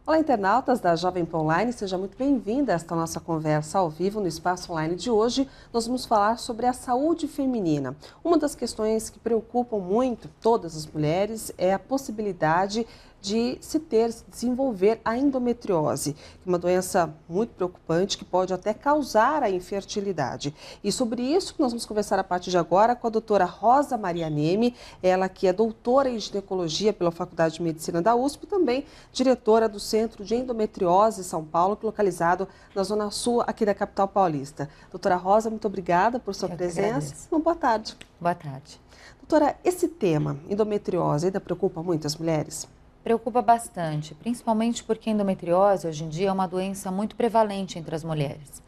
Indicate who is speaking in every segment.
Speaker 1: Olá, internautas da Jovem Pan Online, seja muito bem-vinda a esta nossa conversa ao vivo no Espaço Online de hoje. Nós vamos falar sobre a saúde feminina. Uma das questões que preocupam muito todas as mulheres é a possibilidade de se desenvolver a endometriose, que é uma doença muito preocupante que pode até causar a infertilidade. E sobre isso que nós vamos conversar a partir de agora com a doutora Rosa Maria Neme, ela que é doutora em ginecologia pela Faculdade de Medicina da USP e também diretora do Centro de Endometriose São Paulo, localizado na Zona Sul aqui da capital paulista. Doutora Rosa, muito obrigada por sua presença. Uma boa tarde.
Speaker 2: Boa tarde.
Speaker 1: Doutora, esse tema, endometriose, ainda preocupa muitas mulheres?
Speaker 2: Preocupa bastante, principalmente porque a endometriose hoje em dia é uma doença muito prevalente entre as mulheres.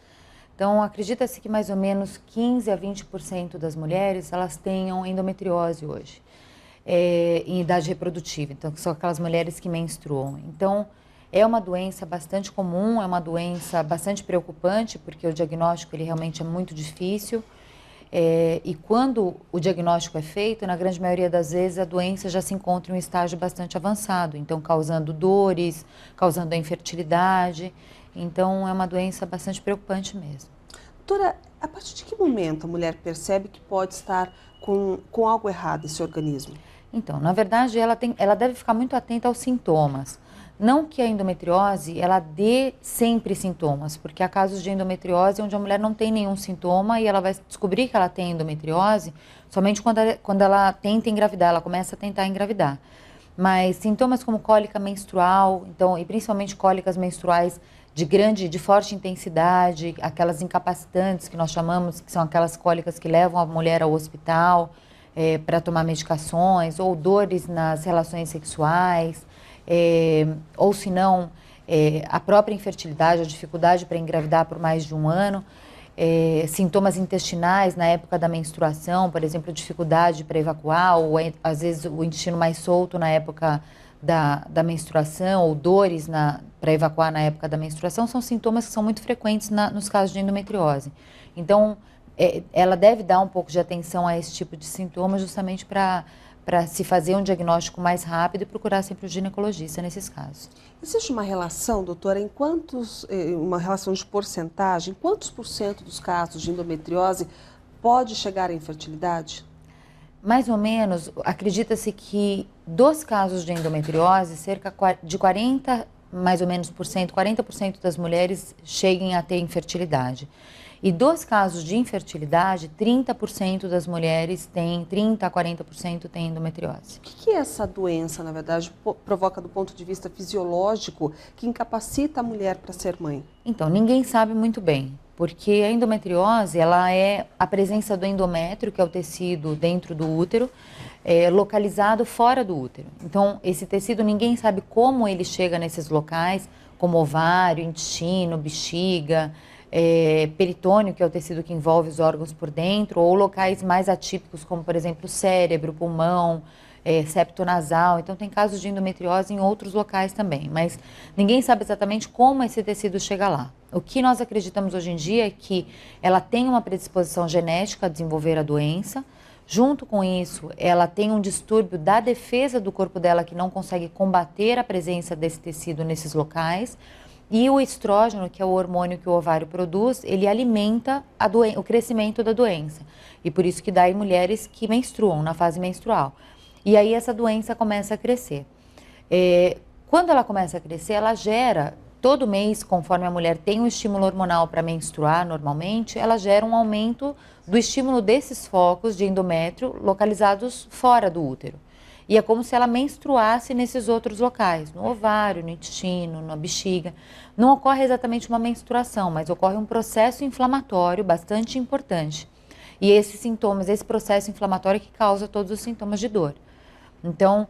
Speaker 2: Então, acredita-se que mais ou menos 15 a 20% das mulheres elas tenham endometriose hoje, em idade reprodutiva, então que são aquelas mulheres que menstruam. Então, é uma doença bastante comum, é uma doença bastante preocupante, porque o diagnóstico ele realmente é muito difícil. E quando o diagnóstico é feito, na grande maioria das vezes a doença já se encontra em um estágio bastante avançado, então causando dores, causando a infertilidade. Então é uma doença bastante preocupante mesmo.
Speaker 1: Doutora, a partir de que momento a mulher percebe que pode estar com algo errado esse organismo?
Speaker 2: Então, na verdade, ela deve ficar muito atenta aos sintomas. Não que a endometriose, ela dê sempre sintomas, porque há casos de endometriose onde a mulher não tem nenhum sintoma e ela vai descobrir que ela tem endometriose somente quando ela tenta engravidar, ela começa a tentar engravidar. Mas sintomas como cólica menstrual, então, e principalmente cólicas menstruais de forte intensidade, aquelas incapacitantes que nós chamamos, que são aquelas cólicas que levam a mulher ao hospital para tomar medicações, ou dores nas relações sexuais, ou se não, a própria infertilidade, a dificuldade para engravidar por mais de um ano, sintomas intestinais na época da menstruação, por exemplo, dificuldade para evacuar, ou às vezes o intestino mais solto na época da menstruação, ou dores para evacuar na época da menstruação, são sintomas que são muito frequentes nos casos de endometriose. Então, ela deve dar um pouco de atenção a esse tipo de sintomas justamente para se fazer um diagnóstico mais rápido e procurar sempre o ginecologista nesses casos.
Speaker 1: Existe uma relação, doutora, uma relação de porcentagem, quantos por cento dos casos de endometriose pode chegar à infertilidade?
Speaker 2: Mais ou menos, acredita-se que dos casos de endometriose, cerca de 40%, mais ou menos, 40% das mulheres cheguem a ter infertilidade. E dos casos de infertilidade, 30% das mulheres têm, 30% a 40% têm endometriose.
Speaker 1: O que essa doença, na verdade, provoca do ponto de vista fisiológico que incapacita a mulher para ser mãe?
Speaker 2: Então, ninguém sabe muito bem, porque a endometriose, ela é a presença do endométrio, que é o tecido dentro do útero, localizado fora do útero. Então, esse tecido, ninguém sabe como ele chega nesses locais, como ovário, intestino, bexiga, peritônio, que é o tecido que envolve os órgãos por dentro, ou locais mais atípicos, como, por exemplo, o cérebro, pulmão, septo nasal. Então, tem casos de endometriose em outros locais também, mas ninguém sabe exatamente como esse tecido chega lá. O que nós acreditamos hoje em dia é que ela tem uma predisposição genética a desenvolver a doença. Junto com isso, ela tem um distúrbio da defesa do corpo dela que não consegue combater a presença desse tecido nesses locais. E o estrógeno, que é o hormônio que o ovário produz, ele alimenta o crescimento da doença. E por isso que dá em mulheres que menstruam, na fase menstrual. E aí essa doença começa a crescer. Quando ela começa a crescer, ela gera, todo mês, conforme a mulher tem um estímulo hormonal para menstruar normalmente, ela gera um aumento do estímulo desses focos de endométrio localizados fora do útero. E é como se ela menstruasse nesses outros locais, no ovário, no intestino, na bexiga. Não ocorre exatamente uma menstruação, mas ocorre um processo inflamatório bastante importante. E esses sintomas, esse processo inflamatório que causa todos os sintomas de dor. Então,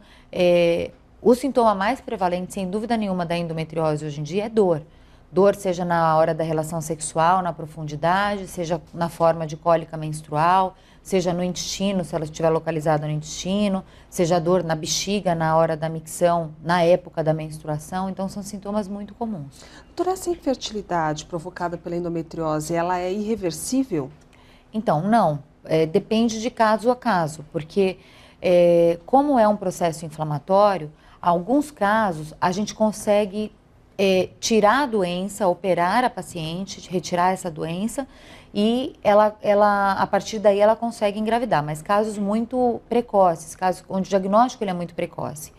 Speaker 2: o sintoma mais prevalente, sem dúvida nenhuma, da endometriose hoje em dia é dor. Dor seja na hora da relação sexual, na profundidade, seja na forma de cólica menstrual, seja no intestino, se ela estiver localizada no intestino, seja dor na bexiga na hora da micção, na época da menstruação. Então, são sintomas muito comuns.
Speaker 1: Doutora, essa infertilidade provocada pela endometriose, ela é irreversível?
Speaker 2: Então, não. Depende de caso a caso, porque como é um processo inflamatório, alguns casos a gente consegue tirar a doença, operar a paciente, retirar essa doença e a partir daí ela consegue engravidar, mas casos muito precoces, casos onde o diagnóstico ele é muito precoce.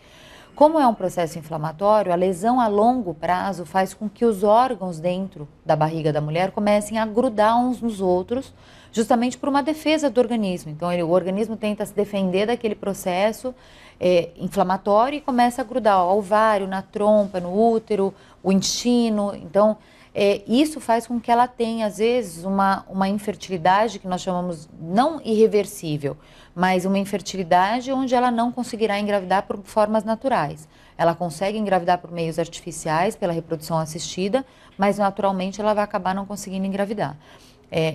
Speaker 2: Como é um processo inflamatório, a lesão a longo prazo faz com que os órgãos dentro da barriga da mulher comecem a grudar uns nos outros, justamente por uma defesa do organismo. Então, o organismo tenta se defender daquele processo inflamatório e começa a grudar o ovário, na trompa, no útero, o intestino. Então, isso faz com que ela tenha, às vezes, uma infertilidade que nós chamamos não irreversível, mas uma infertilidade onde ela não conseguirá engravidar por formas naturais. Ela consegue engravidar por meios artificiais, pela reprodução assistida, mas naturalmente ela vai acabar não conseguindo engravidar.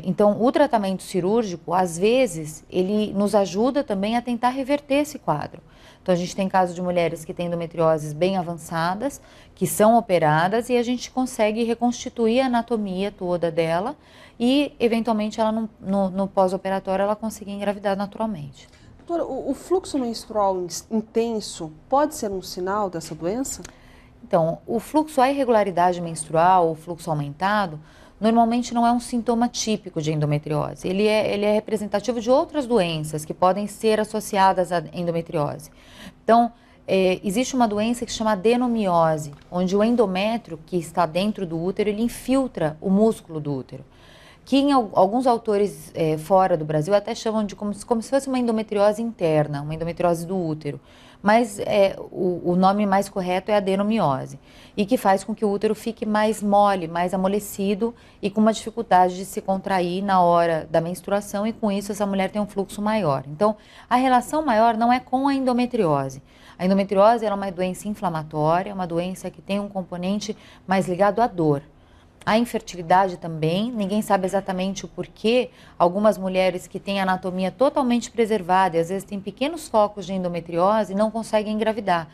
Speaker 2: Então, o tratamento cirúrgico, às vezes, ele nos ajuda também a tentar reverter esse quadro. Então, a gente tem casos de mulheres que têm endometrioses bem avançadas, que são operadas e a gente consegue reconstituir a anatomia toda dela e, eventualmente, ela no pós-operatório, ela conseguir engravidar naturalmente.
Speaker 1: Doutora, o fluxo menstrual intenso pode ser um sinal dessa doença?
Speaker 2: Então, o fluxo, a irregularidade menstrual, o fluxo aumentado, normalmente não é um sintoma típico de endometriose. Ele é representativo de outras doenças que podem ser associadas à endometriose. Então, existe uma doença que se chama adenomiose, onde o endométrio que está dentro do útero, ele infiltra o músculo do útero. Que em alguns autores fora do Brasil até chamam de como se fosse uma endometriose interna, uma endometriose do útero. Mas o nome mais correto é adenomiose, e que faz com que o útero fique mais mole, mais amolecido e com uma dificuldade de se contrair na hora da menstruação, e com isso essa mulher tem um fluxo maior. Então, a relação maior não é com a endometriose. A endometriose é uma doença inflamatória, uma doença que tem um componente mais ligado à dor. A infertilidade também, ninguém sabe exatamente o porquê. Algumas mulheres que têm a anatomia totalmente preservada e às vezes têm pequenos focos de endometriose não conseguem engravidar.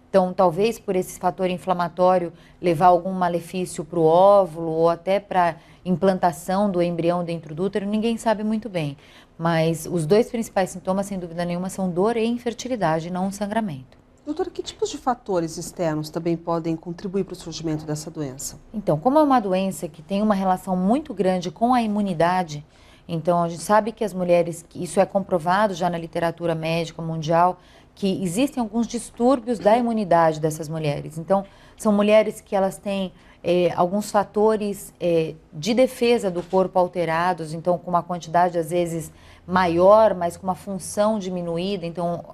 Speaker 2: Então, talvez por esse fator inflamatório levar algum malefício para o óvulo ou até para implantação do embrião dentro do útero, ninguém sabe muito bem. Mas os dois principais sintomas, sem dúvida nenhuma, são dor e infertilidade, não o sangramento.
Speaker 1: Doutora, que tipos de fatores externos também podem contribuir para o surgimento dessa doença?
Speaker 2: Então, como é uma doença que tem uma relação muito grande com a imunidade, então a gente sabe que as mulheres, isso é comprovado já na literatura médica mundial, que existem alguns distúrbios da imunidade dessas mulheres. Então, são mulheres que elas têm alguns fatores de defesa do corpo alterados, então com uma quantidade às vezes maior, mas com uma função diminuída. Então,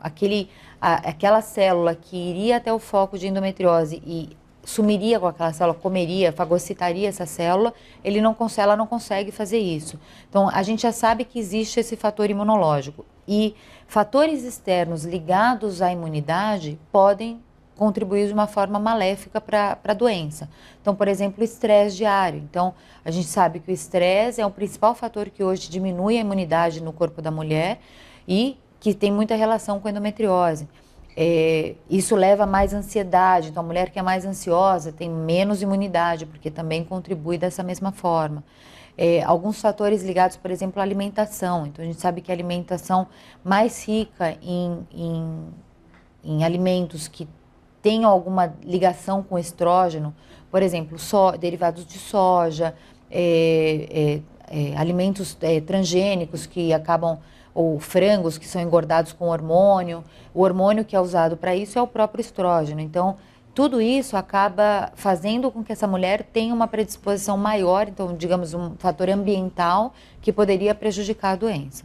Speaker 2: aquela célula que iria até o foco de endometriose e sumiria com aquela célula, comeria, fagocitaria essa célula, ela não consegue fazer isso. Então, a gente já sabe que existe esse fator imunológico. E fatores externos ligados à imunidade podem contribuir de uma forma maléfica para a doença. Então, por exemplo, o estresse diário. Então, a gente sabe que o estresse é o principal fator que hoje diminui a imunidade no corpo da mulher e que tem muita relação com a endometriose. Isso leva a mais ansiedade. Então, a mulher que é mais ansiosa tem menos imunidade, porque também contribui dessa mesma forma. Alguns fatores ligados, por exemplo, à alimentação. Então, a gente sabe que a alimentação mais rica em alimentos que tenham alguma ligação com estrógeno, por exemplo, derivados de soja, alimentos transgênicos que acabam, ou frangos que são engordados com hormônio. O hormônio que é usado para isso é o próprio estrógeno. Então, tudo isso acaba fazendo com que essa mulher tenha uma predisposição maior, então, digamos, um fator ambiental que poderia prejudicar a doença.